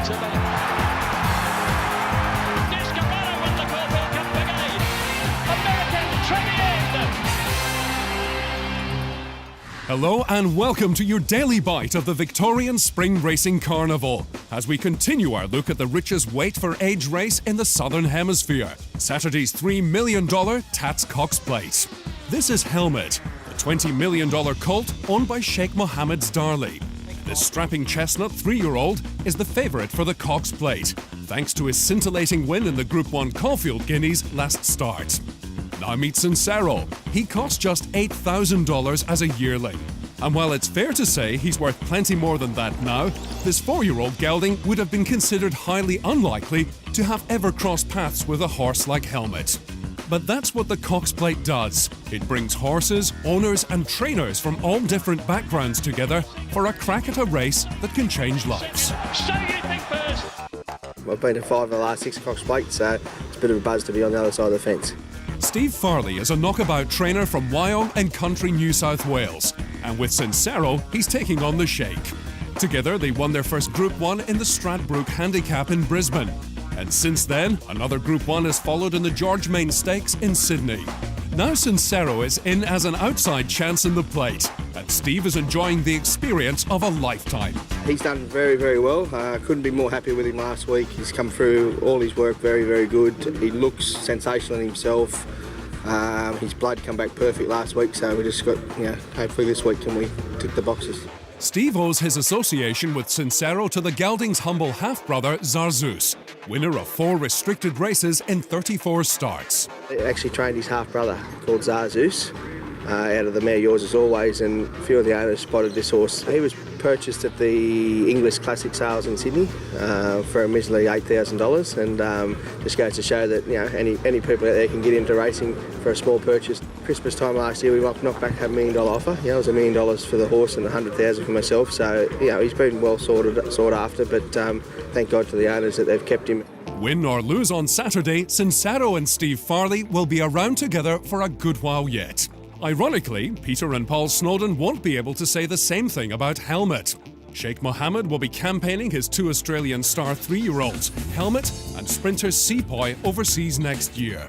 Descarado won the Caulfield Cup Big A. American Trevian. Hello and welcome to your daily bite of the Victorian Spring Racing Carnival as we continue our look at the richest weight for age race in the Southern Hemisphere, Saturday's $3 million Tats Cox Plate. This is Helmet, the $20 million colt owned by Sheikh Mohammed's Darley. This strapping chestnut 3-year-old is the favourite for the Cox Plate, thanks to his scintillating win in the Group 1 Caulfield Guineas last start. Now meet Sincero. He costs just $8,000 as a yearling. And while it's fair to say he's worth plenty more than that now, this 4-year-old gelding would have been considered highly unlikely to have ever crossed paths with a horse like Helmet. But that's what the Cox Plate does. It brings horses, owners and trainers from all different backgrounds together for a crack at a race that can change lives. So you think first? I've been to 5 of the last 6 Cox Plates, so it's a bit of a buzz to be on the other side of the fence. Steve Farley is a knockabout trainer from Wyong and country New South Wales. And with Sincero, he's taking on the Sheikh. Together, they won their first Group 1 in the Stradbroke Handicap in Brisbane. And since then, another Group 1 has followed in the George Main Stakes in Sydney. Now Sincero is in as an outside chance in the plate, and Steve is enjoying the experience of a lifetime. He's done very, very well. Couldn't be more happy with him last week. He's come through all his work very, very good. He looks sensational in himself. His blood come back perfect last week, so we just got, hopefully this week can we tick the boxes. Steve owes his association with Sincero to the gelding's humble half-brother, Zarzus, winner of 4 restricted races in 34 starts. He actually trained his half-brother called Zarzus out of the Mare Yours As Always, and a few of the owners spotted this horse. He was purchased at the English Classic Sales in Sydney for a measly $8,000, and just goes to show that any people out there can get into racing for a small purchase. Christmas time last year we knocked back a $1 million offer. It was $1 million for the horse and $100,000 for myself, so he's been well sought after, but thank God for the owners that they've kept him. Win or lose on Saturday, Sincero and Steve Farley will be around together for a good while yet. Ironically, Peter and Paul Snowden won't be able to say the same thing about Helmet. Sheikh Mohammed will be campaigning his 2 Australian star 3-year-olds, Helmet and sprinter Sepoy, overseas next year.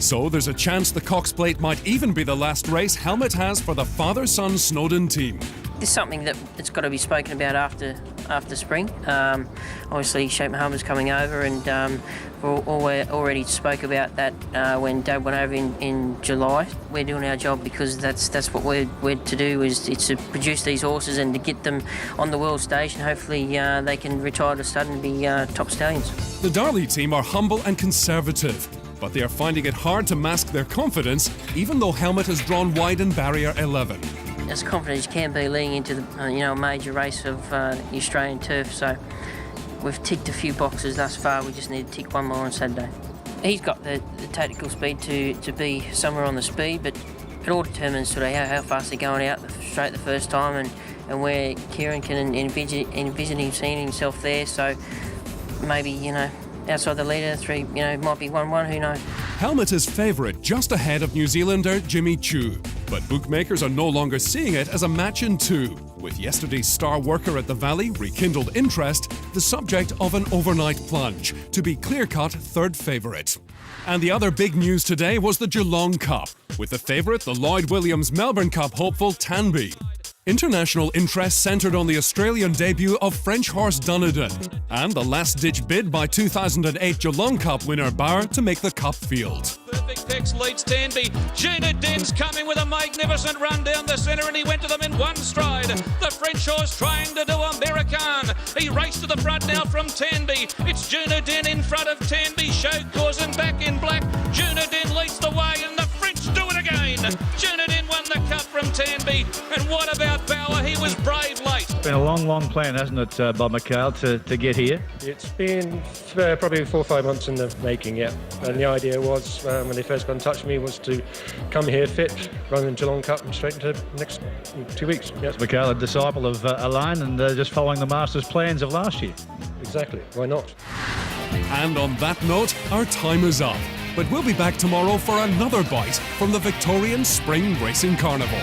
So there's a chance the Cox Plate might even be the last race Helmet has for the father-son Snowden team. It's something that's got to be spoken about after spring. Obviously, Sheikh Mohammed's coming over, and we already spoke about that when Dad went over in July. We're doing our job because that's what we're to do, it's to produce these horses and to get them on the world stage, and hopefully they can retire to stud and be top stallions. The Darley team are humble and conservative, but they are finding it hard to mask their confidence, even though Helmet has drawn wide in barrier 11. As confident as you can be leading into the a major race of the Australian turf. So we've ticked a few boxes thus far. We just need to tick one more on Saturday. He's got the tactical speed to be somewhere on the speed, but it all determines sort of how fast they're going out straight the first time, and where Kieran can envision him seeing himself there. So maybe outside the leader, 3 might be 1-1. Who knows? Helmet is favourite just ahead of New Zealander Jimmy Chu, but bookmakers are no longer seeing it as a match in 2, with yesterday's star worker at the Valley rekindled interest, the subject of an overnight plunge, to be clear-cut 3rd favourite. And the other big news today was the Geelong Cup, with the favourite, the Lloyd Williams Melbourne Cup hopeful Tanby. International interest centred on the Australian debut of French horse Dunedin and the last-ditch bid by 2008 Geelong Cup winner Bauer to make the Cup field. Perfect Picks leads Tanby. Dunedin's coming with a magnificent run down the centre, and he went to them in one stride. The French horse trying to do American. He raced to the front now from Tanby. It's Dunedin in front of Tanby. Show cause and back in black. Dunedin leads the way, and the French do it again. Dunedin won the Cup from Tanby. And what about Bauer? He was brave late. It's been a long plan, hasn't it, Bob McHale, to get here? It's been probably 4 or 5 months in the making, yeah. And the idea was, when they first got in touch with me, was to come here fit, run in Geelong Cup and straight into the next 2 weeks. Yes. McHale, a disciple of Alain, and just following the Masters' plans of last year. Exactly, why not? And on that note, our time is up. But we'll be back tomorrow for another bite from the Victorian Spring Racing Carnival.